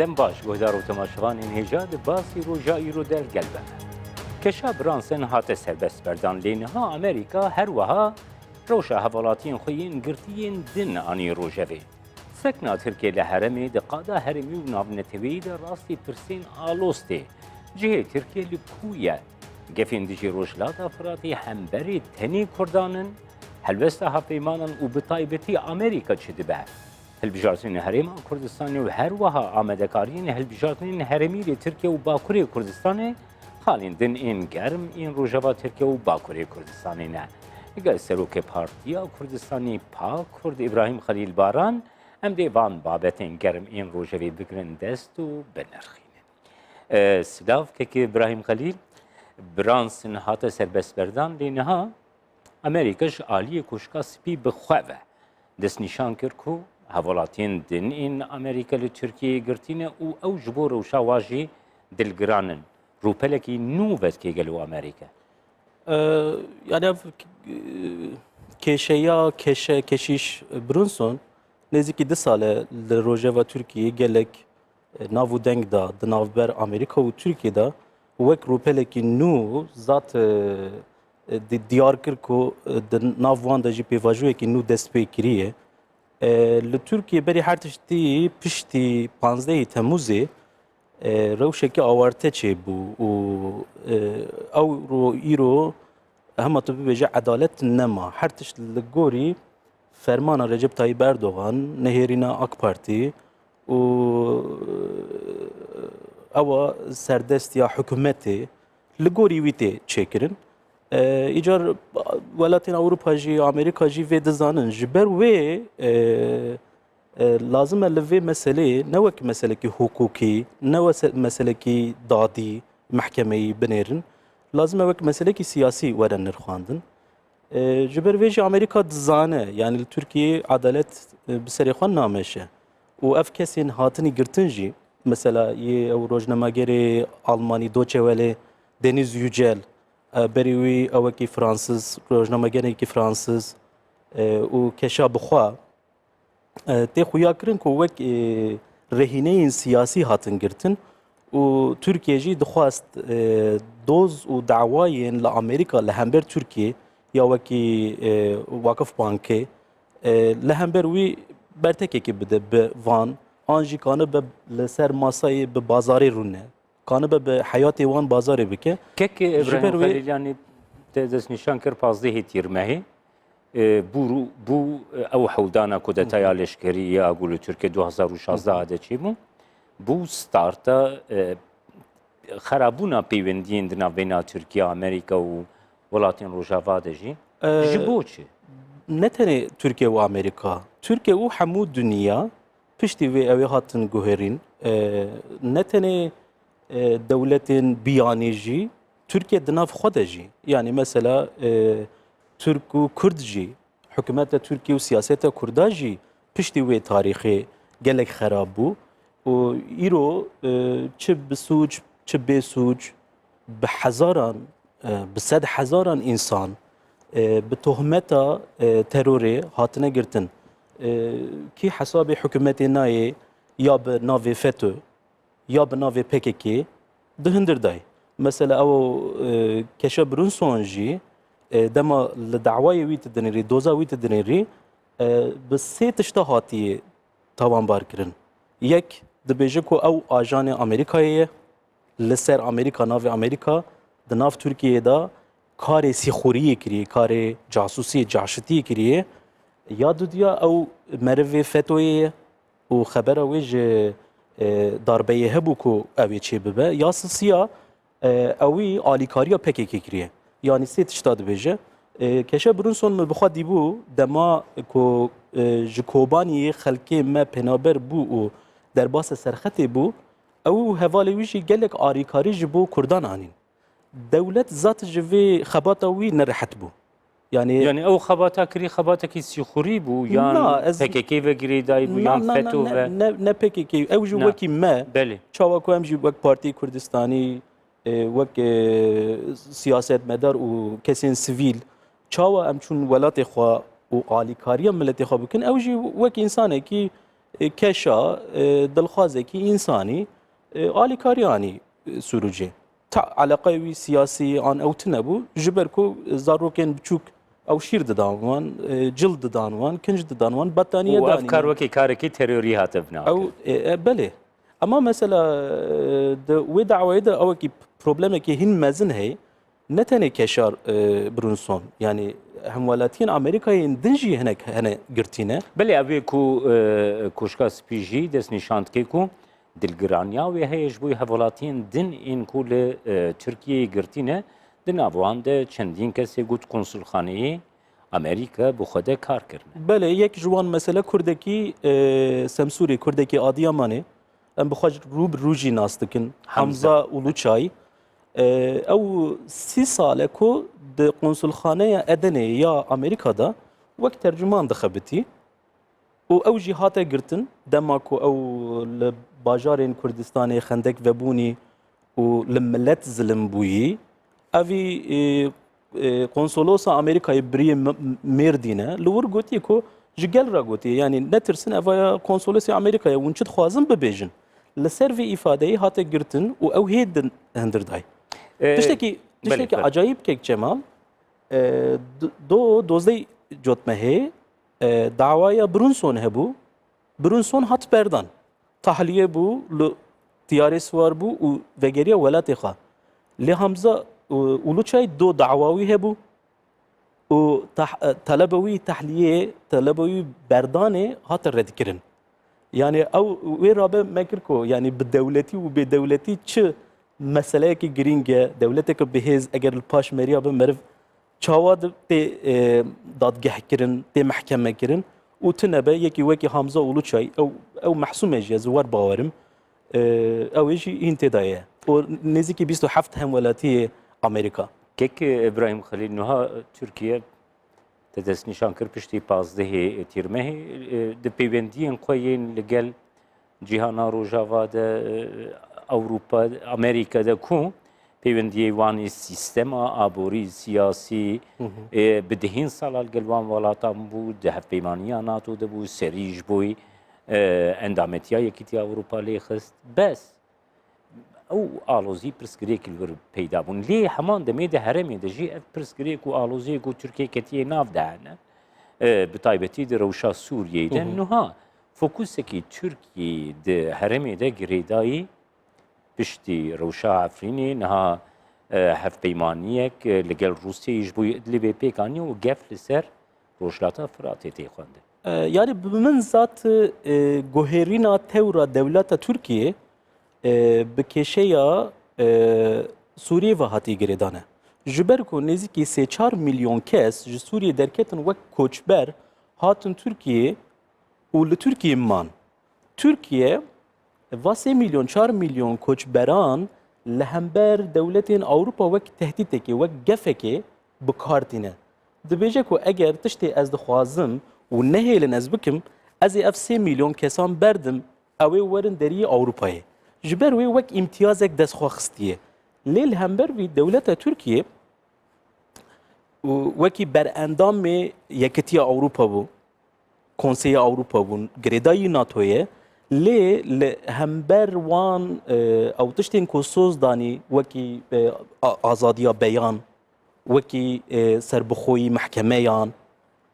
دم باش گهدار و تماشوان هجاد باسی روژایی رو در گلبه کشا برانسن هات سربست بردان لینها امریکا هر وها روشا حوالاتین خوین گرتین دن آنی روژوی سکنا ترکیه لحرمی دقادا هرمی و نابنتوی در راستی پرسین آلوستی جهه ترکیه لکویه گفین دیجی روشلاتا فراتی همبری تنی کردانن هلوستا هفیمانن و بطایبتی امریکا چی دبه هلبجارتین هرم کردستانی و هر وها آمدکارین هلبجارتین هرمی ترکیه و باکوری کردستانی خالین دن این گرم این روژوا ترکیه و باکوری کردستانی نه اگر سروک پارتیا کردستانی پاک کرد ابراهیم خلیل باران ام دیوان بابتین گرم این روژوی بگرن دست و بنرخینه سلاف که ابراهیم خلیل برانسن هات سربست بردان لینها امریکاش آلی کشکا سپی بخواه دست نشان کرد که حوالاتین دن این امریکا لترکیه گرتینه او جبو روشا واجی دلگرانن روپلکی نووت که گلو امریکا yani keşiş Brunson nezikî 2 sale li Rojava Türkiye gelek navu deng da di navber Amerika û Türkiye'de wek rûpelekî nû zat diyar kir ku di nav wan de jî pêvajiyekî nû dest pê kiriye li Türkiye berî her tiştî piştî 15 Temmuzê rewşekî awarte çêbû û ew ro îro hema tu bibêje edalet nema her tişt li gorî fermana Recep Tayyip Erdoğan nehêrîna AK Partî û ewa serdestiya hikûmetê li gorî wî tê çêkirin îcar welatên Ewropa jî Amerîka jî vê dizanin ji ber wê lazim e li vê meseleyê ne wek meselekî hukukî ne wek meselekî dadî mehkemeyî binêrin lazim e wek meselekî siyasî were nirxandin ji ber vê jî Amerîka dizane yani li Tirkiyeyê edalet bi serê xwe nameşe û ev kesên hatinî girtin jî mesela yê ew rojnamegerê Almanî Deutsche Welle Deniz Yücel berî wî ewekî Fransız rojnamegerekî Fransız û keşa bixwe tê xuya kirin ku wek rehîneyên siyasî hatin girtin û Tirkiye jî dixwast doz û dawayên li Amerîka li hember Tirkiye ya wekî Vakıf Bankê li hember wî bertekekê bide bi van an jî kanibe li ser masayê bi bazarê rûne kanibe bi heyatê wan bazarê bike keke Ibrahim Halil yani dest nişan kir pazdehê tîrmehê bu ew hewdana kudetaya leşkerî ya gulû Tirkiye 2016 de çêbû bu starta xerabûna pêwendiyên di navbêna Tirkiye Amerîka û welatên Rojava de jî ji bo çi ne tenê Tirkiye û Amerîka Tirkiye û hemû dunya piştî vê ew ê hatin guherîn ne tenê dewletên biyanî jî Tirkiye di nav xwe de jî yani mesela Türk û Kurd jî hikûmeta Tirkiye û siyaseta Kurda jî piştî wê tarîxê gelek xerab bû û îro çi bi sûc çi bê sûc bi hezaran bi sed hezaran însan bi tohmeta terorê hatine girtin kî hesabê hikûmetê nayê ya bi navê FETÖ ya bi navê PKK di hindir dayê mesela ew keşa Brunson jî dema li dawayê wî dinêrî doza wî dinêrî bi sê tişta hatiye tawanbar kirin yek dibêje ku ew ajanê Amerîkayê ye li ser Amerîka navê Amerîka di nav Tirkiyeyê de karê sîxuriyê kiriye karê casusiyê caşitiyê kiriye ya dudiya ew merivê FETÖ'yê ye û xebera wê ji darbeyê hebû ku ew ê çê bibe ya sisiya ew alîkariya PKK kiriye yani sê tişta dibêje keşa Brunson min bixwe dîbû dema ku ji Kobaniyê xelkê me pênaber bû û derbasa serxetê bû ew hevalê wî jî gelek alîkarî ji bo Kurdan anîn dewlet zat ji vê xebata wî nerehet bû yani ew xebata kirî xebatekî sîxurî bû yan PKK vegirî dayî bû yan FETÖ ve ne PKK ew jî wekî me çawa ku em jî wek Partî Kurdistanî wek siyasetmedar û kesên sivîl çawa em çûn welatê xwe û alîkariya milletê xwe bikin ew jî wek însanekî کشا دلخوازه کی انسانی آلیکاریانی سروجه تا علاقه وی سیاسی آن او تنبو جبر کو زاروکن بچوک او شیر ددانوان جلد ددانوان کنج ددانوان بطانیه و دانی افکار وکی کارکی تروری هاتفنا او بله اما مثلا وی دعوه ده او کی پروبلمه که هین مزن هی نتنه کشار برونسون يعني همولاتين امريكا دنجي هنا قرتينا بله اوی کو کوشکا سپیجی دست نشاند که کو دلگرانیا و هیچ بوی حوالاتین دن این کول ترکیه گرتینه دن افوان ده چندین کسی گوت کنسولخانه امریکا بخوده کار کرنه بله یک جوان مثلا كردكي سمسوري كردكي ادياماني ام بخوج روب روجي ناستكن حمزه اولوچاي او 3 ساله کو د قنصلخانه ادنه یا امریکا دا وقت ترجمان دخبتي و او جهات قرتن دماكو او لباجارين كردستاني خندق وبوني و لملت ظلم بوي اوي قنصلوسا امريكا بري ميردينه لور قوتي كو جگل را قوتي يعني نترسن افا قنصلوسي امريكا ونشد خوازم ببيجن لسيرفي افاده هات قرتن و او هيد هندرداي تشتكي عجايب كيك جمال دوزدي جوتمه هي دعوايا برونسون هبو برونسون هات بردان تحليه بو تياري سوار بو و وگريا ولاتخا لهمزه ولوچاي دو دعواوي هبو و طلبوي تحليه طلبوي بردانه هات رد كرن يعني او وي رابه مكركو يعني بالدولتي وبدولتي چه مسئله کی گرینگه دولتك بهز اگر الپاش مریا به مرف چاواد تی دادگاه کرن تی محکمه کرن و تنبه یکی وکی حمزه اولوچای او محسومه جه زوار باورم او ایجی این تدایه و نزدیکی 27 همولاتی امریکا کیک ابراهیم خلیل نها ترکیه تدست نشان کر پشتی 15 تیرمه د پیوندین قوین لگل جهانا روجاوا د اوروپا امریکا د کو پیوندی وانی سیستم آبوری سیاسی بدهین سالال گلوان ولاتام بود ده پیمانیا ناتو ده بود سریج بوی اندامتیا یکیتی اوروپا لیخست بس او آلوزی پرسکری کلور پیدا بون لی همان دمی ده هرمی ده جی پرسکری کو آلوزی کو ترکیه کتیه ناف دهنه بتایبتی ده روشا سوریه ده نها فوکوس کی ترکیه ده هرمی ده گریدایی پشتی روشا عفرینی نها هف پیمانیک لگل روسیه یجبوی ادلی به پیکانی و گف لسر روشلاتا فراتی تی خونده يعني بمن ذات جوهرينا تورا دولة تركيا بكشيا سوريا وهاتي جريدانه جبركو نزيكي 3 مليون كاس جو سوريا دركتن وك كوچبر هاتن تركيا ولتركيا مان تركيا و 3 مليون 4 مليون كوچبران لهمبر دولتين اوروبا وك تهديدكي وك جفكي بكارتينه دبيجكو اگر تشتي از دخوازم و نهیلن از بکم از اف 3 میلیون کسان بردم اوی ورن دری اوروپای جبر وی وک امتیازک دست خواستیه لیل همبر وی دولت ترکیه وکی بر اندام یکتی اوروپا بو کنسیه اوروپا بو گریدای ناتویه لی همبر وان او تشتین کسوز دانی وکی آزادیا بیان وکی سربخوی محکمه یان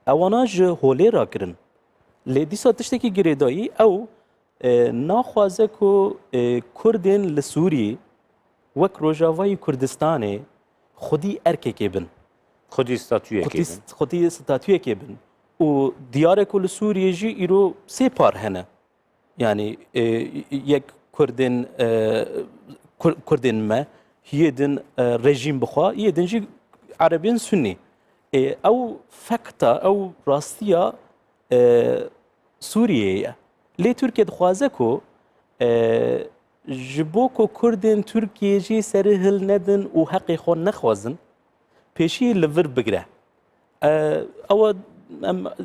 اوانا جه هولی را کرن لی دیسا تشتکی گریدایی او ناخوازه که کردین لسوری وک روژاوای کردستانه خودی ارکه که بن خودی ستاتویه که بن و دیاره که لسوریه جی ایرو 3 پار هنه yani یک کردین ما هیدن رژیم بخوا هیدن جی عربین سنی او فکتا او راستیا سوریه لی ترکیه دخوازه کو جبو کو کردین ترکیه جی سری هل ندن و حقی خون نخوازن پیشی لور بگره او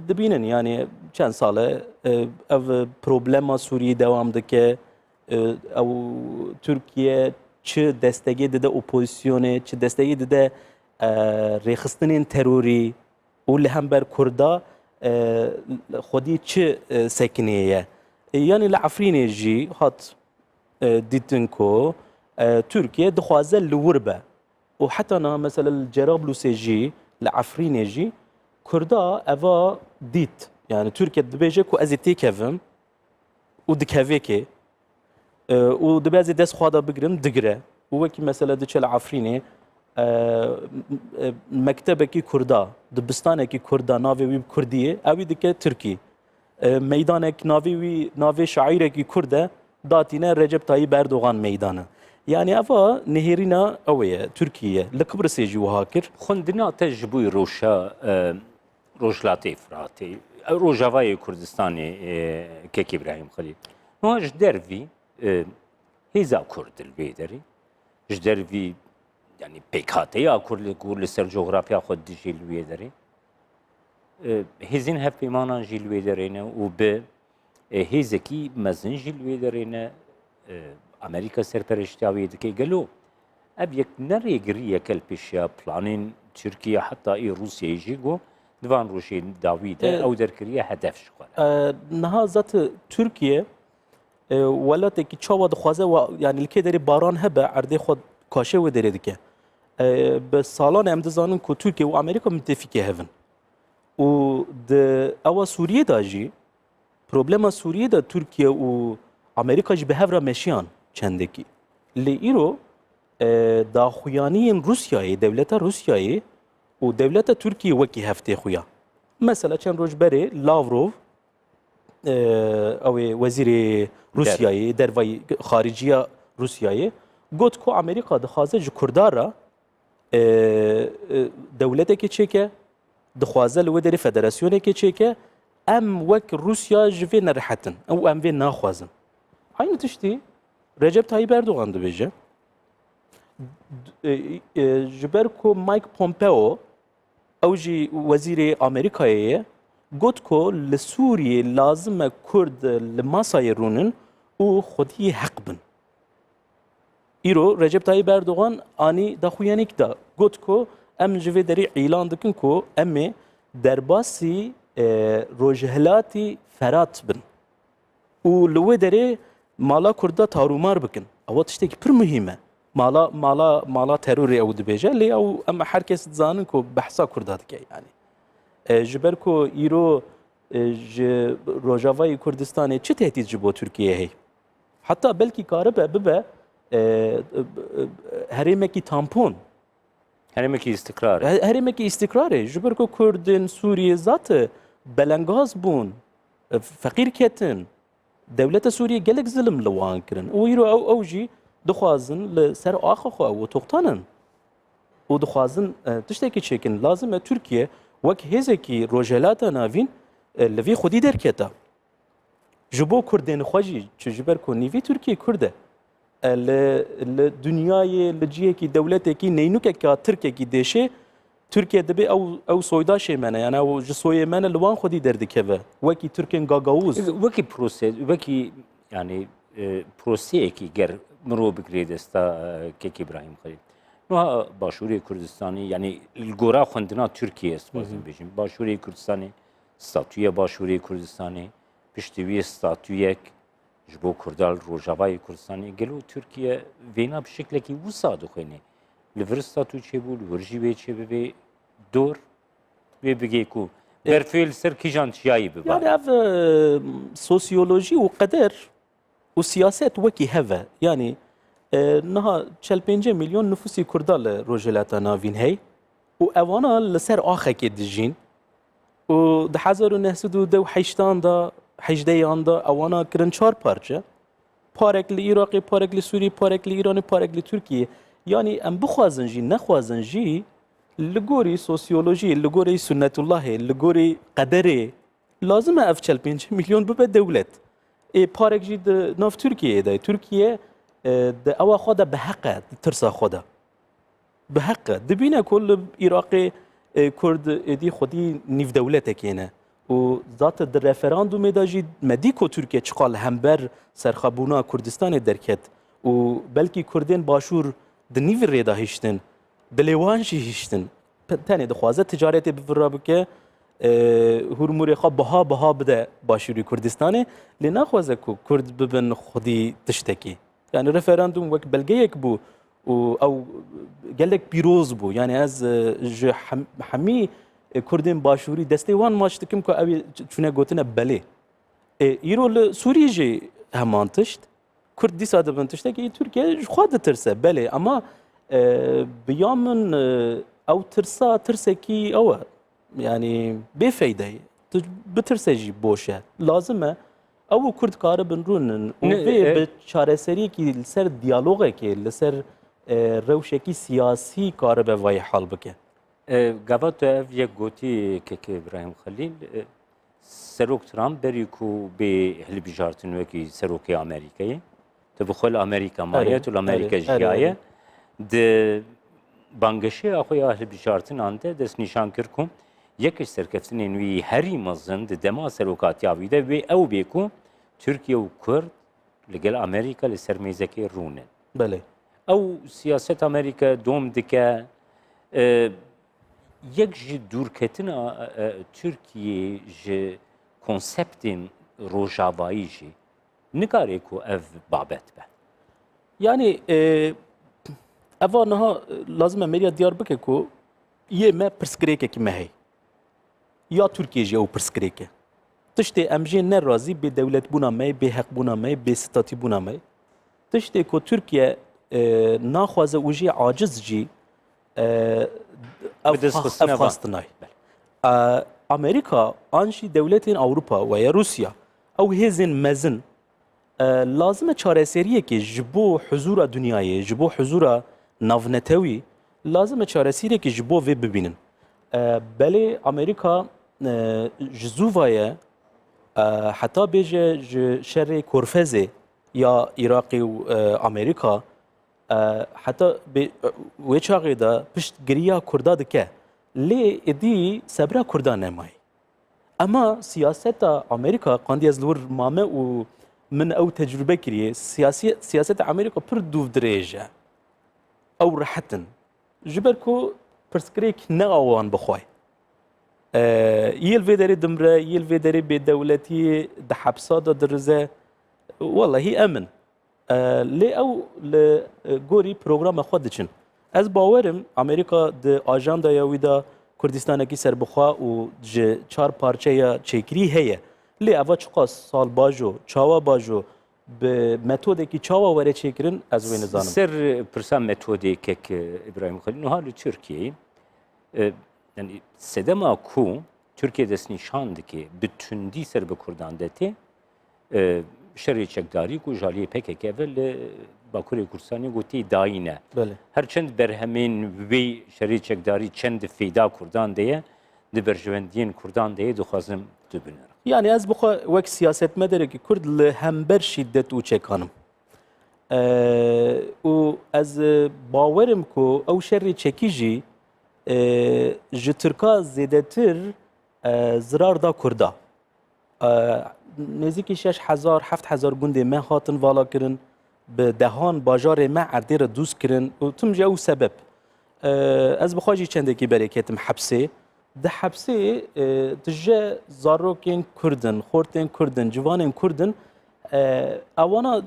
دبینن yani چند ساله او پروبلما سوریه دوام دکه او ترکیه چه دستگی دده اپوزیسیونه چه دستگی دده ریخستنین تروری و لهم بر کردا خودی چه سکنیه yani li Efrînê jî hat dîtin ku Türkiye dixwaze li wir be û heta niha mesela li Cerablusê jî li Efrînê jî Kurda eva dît yani Türkiye dibêje ku ez ê têkevim û dikevêkê û dibe ez ê dest xwe da bigirim digire û wekî mesela diçe li Efrînê mektebekî Kurda dibistanekî Kurda navê wî Kurdî ye ew wî dike Tirkî meydanek navê wî navê şaîrekî Kurd e datîne Recep Tayyip Erdogan meydanı. Yani eva nihêrîna ew ye Tirkiye li Kıbrısê jî wiha kir. Xwendina te ji bo rewşa Rojhilatê Firatê Rojavayê Kurdistanê Kekî İbrahîm Xelîl. Niha ji dervî hêza Kurd li vê derê ji dervî yani pêkhateya Kurd li ser coğrafya xwe dijî li wê derê hêzên hevpêmanan jî li wê derê ne û bi hêzekî mezin jî li wê derê ne Amerîka serpereştiya wê dike gelo ev yek nerêgiriyeke li pêşiya planên Tirkiye heta ê Rûsyayê jî got di van rojê dawî de ew derkiriye hedef ji xwe Niha zat Türkiye welatekî çawa dixwaze yani li kê derê baran hebe erdê xwe kaşê wê derê dike bi salan em dizanin ku Türkiye û Amerîka müttefikê hevin û di ewa Sûriyê da jî problema Sûriyê de Türkiye û Amerîka jî bi hev re meşiyan çendekî lê îro daxuyaniyên Rûsyayê devleta Rûsyayê û devleta Tirkiye wekî heftê xuya mesela çend roj berê Lavrov ew ê wezîrê Rûsyayê dervayî xarîciya Rûsyayê got ku Amerîka dixwaze ji Kurda re dewletekê çêke dixwaze li wê derê federasyonekê çêke em wek Rûsya ji vê nerehetin û em vê naxwazin. Aynı tiştî Recep Tayyip Erdogan dibêje ji ber ku Mike Pompeo ew jî wezîrê Amerîkayê ye got ku li Sûriyê lazim e Kurd li masayê rûnin û xwediyê heq bin. Îro Recep Tayyip Erdogan anî daxuyanîk da got ku em ji vê derê îlan dikin ku em ê derbasî rojhilatî Ferat bin û li wê derê mala Kurda tarûmar bikin. Ewa tiştekî pir muhîm e. Mala terorê ew dibêje lê ew em herkes dizanin ku behsa Kurda dike yani. Ji ber ku îro ji Rojavayê Kurdistanê çi tehdît ji bo Tirkiyeyê hey? Heta belkî karibe bibe herêmekî tampon herêmekî istikrar herêmekî istikrar ji ber ku Kurdên Sûriyê zat belengaz bûn feqîr ketin devleta Sûriyê gelek zilim li wan kirin û îro ew jî dixwazin li ser axa xwe û toxtanin û dixwazin tiştekî çêkin lazim e Tirkiye wek hêzekî rojhelata navîn li vê xwedî derketa ji bo Kurdên xwe jî çi ji ber ku nîvê Tirkiye Kurd e li dünyayê li cihekî dewletekî neynûkeka Tirkekî dêşe Tirkiye dibe ew soydaşê me ne yani ew ji soyê me ne li wan xwedî derdikeve wekî Tirkên gagawûz wekî proses wekî yani proseyekî ger mirov bigirê desta Kekî İbrahîm Xelîl niha Başûrê Kurdistanê yani li gora xwendina Tirkiye dixwazim bêjim Başûrê Kurdistanê statûya Başûrê Kurdistanê piştî wê statûyek ji bo Kurda li Rojavayê Kurdistanê gelo Tirkiye vêna bi şeklekî wisa dixwêne li vir statû çêbû li wir jî wê çêbibe dor wê bigê ku berfê li ser kîjan çiyayî bibe yani ev sosyoloji û qeder û siyaset wekî heve yani niha 45 milyon nüfusî Kurda li rojhilata navîn hey û evana li ser axekê dijîn û di 1980 da 18 da ewana kirin 4 parça parek li Iraqê parek li Sûrî parek li İranê parek li Tirkiye yani em bixwazin jî nexwazin jî li gorî sosyolojiyê li gorî sunnetullahê li gorî qederê lazim e ev 45 milyon bibe dewlet parek jî di nav Tirkiyeyê de Tirkiye di ewa xwe de bi heq e di tirsa xwe de bi heq e dibîne ku li Iraqê Kurd êdî xwedî nîvdewletekê ne û zat di referandumê de jî medî ku Tirkiye çiqal hember serxebûna Kurdistanê derket û belkî Kurdên Başûr di nîvê rêda hiştin di lê wan jî hiştin tenê dixwaze ticaretê bivira bike هورموری خو بها بده باشوری کردستانه لناخوازه کو کرد ببن خودی تشتکی یعنی رفراندوم وک بلگه یک بو او گلک پیروز بو یعنی از همی کردین باشوری دسته وان ماشتکم که اوی چونه گوتنه بله ایرو سوریه جی همان تشت کرد دیسا دبن تشتکی ترکیه خواهد ترسه بله اما بیامن او ترسه کی اوه yani befeyde bitirseci boşa lazım او kurd karibin runun o ve çareseri ki ser diyaloğa ki ser rewşeki siyasi karibe vay hal bike gavat ev yek goti keke İbrahim Halil serok Trump beri ku be hilbijartin veki seroki Amerika'yı te bixol Amerika maliyet ul Amerika jiyaye de bangşe axoya hilbijartin ande des nişan kirkum یکیش سرکفتن وی هری مزن دما سروکاتی آویده و او بیکو ترکیه و کرد لگل امریکا لسر میزکی رونه. بله. او سیاست امریکا دوم دکه یک جی دورکتن ترکیه جی کنسپتین روجاوایی جی نکاره کو اف بابت به. Yani اول نه لازم امریکا دیار بکه کو یه ما پرسکریکه کی مهی. یا ترکیه جی او پرسکریکه تشتی امجی نه راضی به دولت بونا می به حق بونا می به ستاتی بونا می تشتی کو ترکیه ناخوازه اوجی عاجز جی افغانستانای امریکا آنشی دولتین اروپا و یا روسیا او هزین مزن لازم چارەسەریه که جبو حضور دنیای جبو حضور ناونتوی لازم چارەسەریه که جبو و ببینن بله امریکا جزوایه حتی بیجه شر کرفزه یا عراقی و امریکا حتی به وچاقی دا پشت گریا کردا دکه لی ادی صبره کردا نمای اما سیاست امریکا قاندی از لور مامه و من او تجربه کریه سیاست امریکا پر دوف دریجه او راحتن جبر کو پرسکریک نقوان بخوای یل ویدری دمره یل ویدری به دولتی ده حبسات درزه والله هی امن لی او لگوری پروگرام خود چن از باورم امریکا ده آجاندا یاویدا کردستان کی سر بخوا و چهار پارچه یا چکری هیه لی اوا چقاس سال باجو چاوا باجو به متد کی چاوا وره چکرین از وین زانم سر پرسان متدی که ابراهیم خلیل نه حال ترکیه yani sedema ku Türkiye'de nişandı ki bütündi Serbi Kurdan deti şerri çekdari ku jaliye PKK ve Bakuri Kursani guti daine. Her çend berhemin ve şerri çekdari çend feyda Kurdan diye de berjvendiyen Kurdan diye duhazım dübünür. Yani az bu vek siyaset medere ki Kurd hember şiddet u çekanım. O az bawerim ku o şerri çekici ji Türka zêdetir zirar da Kurda. Nêzîkî 6,000 7,000 gundê me hatin vala kirin bi dehan bajarê me erdê re dûz kirin û tim ji ew sebeb. Ez bixwe jî çendekî bereketim hepsê. Di hepsê tije zarokên Kurdin, xortên Kurdin, civanên Kurdin ewana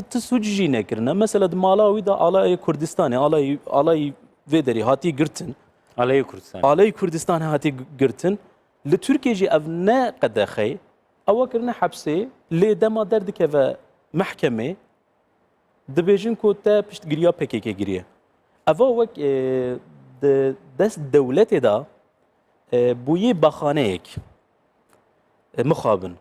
ti suc jî nekirine. Mesela di Malawî da alayê Kurdistanê, alayî vê derê hatî girtin. Alayê Kurdistan. Alayê Kurdistan hatî girtin. Li Tirkiye jî ev ne qedexey. Ewa kirine hepsê lê dema derdikeve mehkemê dibêjin ku te piştgiriya PKK giriye. Eva wek di dest dewletê da bûyê baxaneyek mixabin.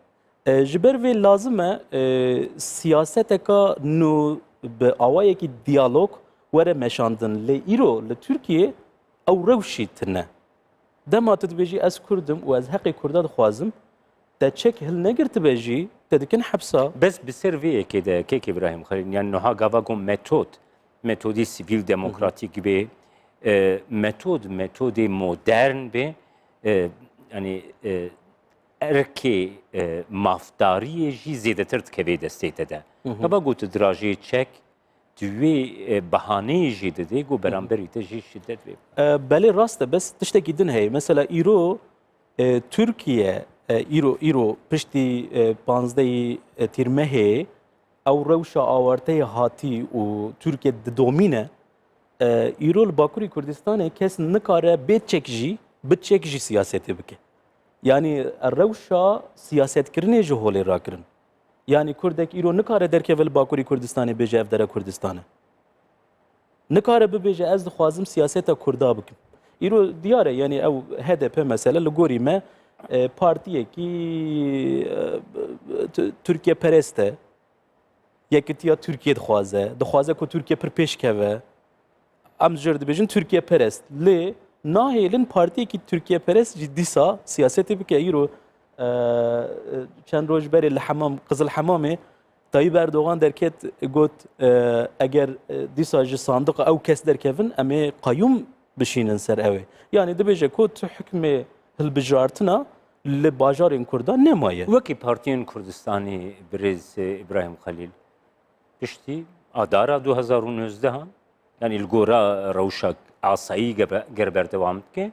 Ji ber vê lazim e siyaseteka nû bi awayekî diyalog were meşandin. Lê îro li Tirkiye ew rewşî tune. Dema tu dibêjî ez Kurdim û ez heqê Kurda dixwazim te çek hil negirtibe jî te dikin hepsa. Bes bi ser vê yekê de kek İbrahim Xelîl yani niha gava gon metodî sivîl demokratîk gibi metodê modern be yani erkê mafdariyê jî zêdetir dikeve destê te de. Gava got dirajê çek دوی بهانه جدی دیگو برانبری تجی شدت وی. بله راسته بس تشتکی دن هی مثلا ایرو Türkiye îro piştî panzdeyî tîrmehê ew rewşa awarte hatî û Türkiye didomîne îro li Bakurê Kurdistanê kes nikare bêçek jî biçek jî siyasetê bike. Yani rewşa siyasetkirinê ji holê rakirin. Yani Kurdek îro nikare derkeve li Bakurê Kurdistanê bêje ev dere Kurdistan e. Nikare bibêje ez dixwazim siyaseta Kurda bikim. îro diyar e yani ew HDP mesela li gorî me partiyekî Türkiye perest e. Yekîtiya Türkiye dixwaze ku Türkiye pir pêş keve. Em jir dibêjin Türkiye perest. Lê nahêlin partiyekî Türkiye perest jî dîsa siyasetê bike îro çend roj berê li Hemam Qizil Hemamê Tayyip Erdoğan derket got eger dîsa ji sandıqa ew kes derkevin em ê qayyum bişînin ser ew ê. Yani dibêje ku tu hikmê hilbijartina li bajarên Kurdan nemaye. Wekî Partiyên Kurdistanê Birêz İbrahim Xelîl piştî adara 2019 yani li gora rewşa asayî gerberdewam dike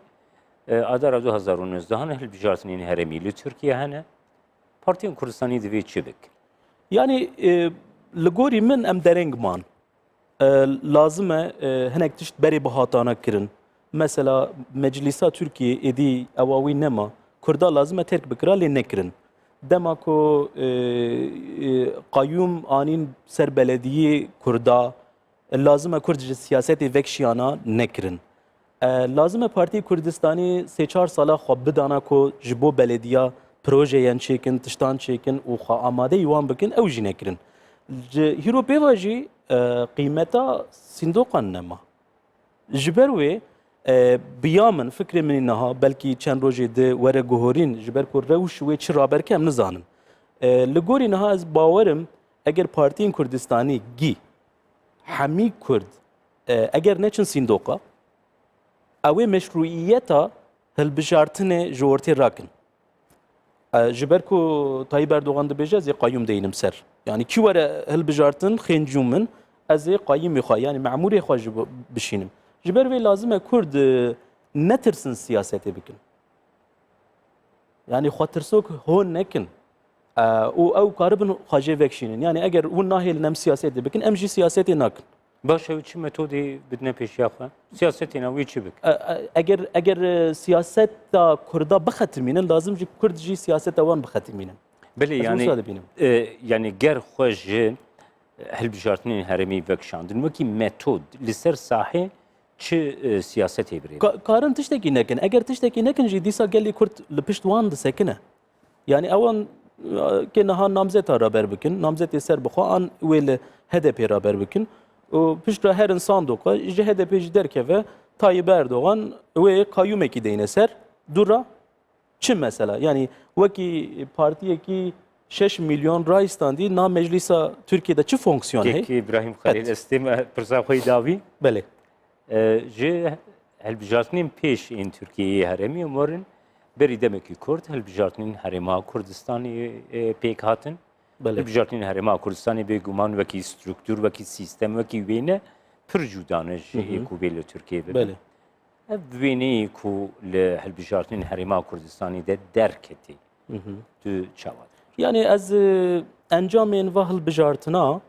adara 2019 hilbijartinên herêmî li Tirkiye hene Partiyên Kurdistanê divê çi bik? Yani li gorî min em dereng man. Lazim e hinek tişt berê bihatana kirin. Mesela Meclisa Türkiye êdî ewa wî nema. Kurda lazim e terk bikira lê nekirin. Dema ku qayyum anîn ser belediyê Kurda lazim e Kurd ji siyasetê vekşiyana nekirin. Lazim e Partiyê Kurdistanê 3-4 sala xwe bidana ku ji bo belediya projeyên çêkin, tiştan çêkin û xwe amade wan bikin ew jî nekirin. Ji hîro pêva jî qîmeta sindoqan nema. Ji ber wê biya min fikrê min niha belkî çend rojê di were guhorîn ji ber ku rewş wê çi raberke em nizanin. Li gorî niha ez bawerim eger Partiyên Kurdistanî gî hemî Kurd eger neçin sindoqa ew ê meşruiyeta hilbijartinê ji ortê rakin. Ji ber ku Tayyip Erdoğan dibêje ez ê qayyum deyînim ser. Yani kî were hilbijartin xêncû min ez ê qayyumê xwe yani memûrê xwe ji bişînim. Ji ber vê lazim e Kurd netirsin siyasetê bikin. Yani xwe tirsok hon nekin. û ew karibin xwe jê vekşînin. Yani eger hûn nahêlin em siyasetê bikin em jî siyasetê nakin. Baş ew çi metodê bidine pêşiya xwe? Siyasetên wî çi bik? Eger siyaseta Kurda bixetimînin lazim jî Kurd jî siyaseta wan bixetimînin. Belê yani ger xwe ji hilbijartinên herêmî vekşandin wekî metod li ser sahê çi siyasetê birê? Karin tiştekî nekin. Eger tiştekî nekin jî dîsa gelê Kurd li pişt wan disekine. Yani ewan ke niha namzeta raber bikin, namzetê ser bixwe an wê li HDP raber bikin. Piştra herin sandoqa ji HDP jî derkeve Tayyip Erdoğan wê qayyumekî deyne ser dura çi mesela? Yani wekî partiyekî 6 milyon ray standî na Meclisa Türkiye'de çi fonksiyon hey? İbrahim Xelîl estê pirsa xwe dawî? Belê. Ji hilbijartinên pêş ên Tirkiyeyê herêmî warin berî demekî Kurd hilbijartinên herêma Kurdistanê pêk hatin. Hilbijartinên herêma Kurdistanê bêguman wekî strûktûr, wekî sîstem, wekî wêne pir cûda ne ji ê ku bê li Tirkiye bibe. Ev wêneyê ku li hilbijartinên herêma Kurdistanê de derketî. Tu çawa? Yani ez encamên ve hilbijartina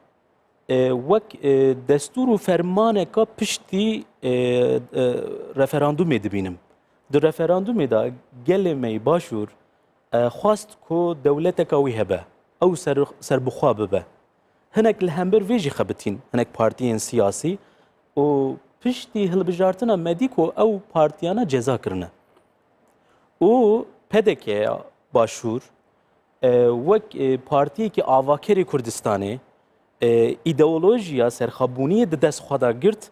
wek destûr û fermaneka piştî referandumê dibînim. Di referandumê de gelê me başûr xwast ku dewleteka wî hebe. Ew serbixwe bibe. Hinek li hember vê jî xebitîn, hinek partiyên siyasî û piştî hilbijartina medî ku ew partiyana ceza kirine. û PDK'ya başûr wek partiyekî avakerê Kurdistanê îdeolojiya serxwebûniyê di dest xwe da girt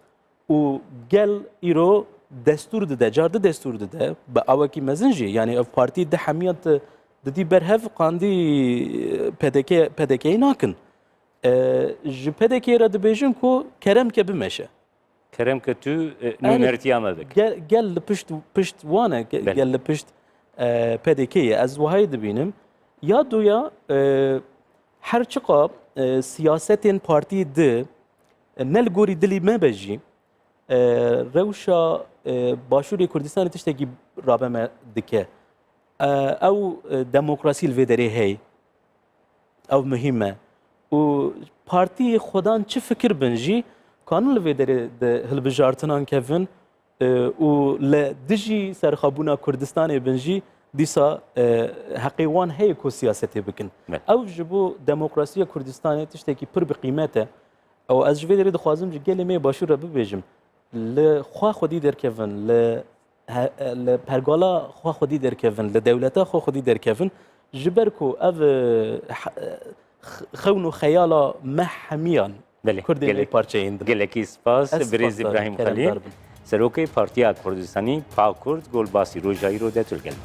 û gel îro destûr dide, car di destûr dide bi awekî mezin jî yani ev partî di hemiyet didî berhev qandî PDK'yê nakin. Ji PDK'ye re dibêjin ku keremke bimeşe. Keremke tu nûnertiya me bik. Gel li pişt wan e gel li pişt PDK'ye ez wahayê dibînim ya duya her çiqa siyasetên partiyê di ne li gorî dilî me be jî rewşa Başûrê Kurdistanê tiştekî rabe me dike. او دموکراسی الویدری هی او مهمه و پارتی خودان چه فکر بنجی کانون الویدری ده هلبجارتنان کفن و لدجی سرخابونا کردستان بنجی دیسا حقیوان هی کو سیاستی بکن او جبو دموکراسی کردستان تشتکی پر بقیمته او از جویدری دخوازم جی گلی می باشور رو ببیجم لخوا خودی در کفن لپرگالا خوا خودی در کفن لدولتا خوا خودی در کفن جبرکو او خون و خیالا محمیان کردی پارچه ایند گلکی سپاس بریز ابراهیم خلیل سروکی پارتیا کردستانی پاکرد گل باسی روجایی رو دتر گلم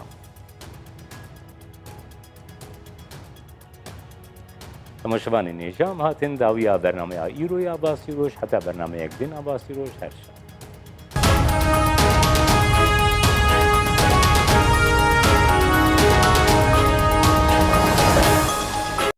تماشاوان نظام هاتن داویا برنامه ایرو یا باسی روش حتی برنامه یک دین باسی روش هرش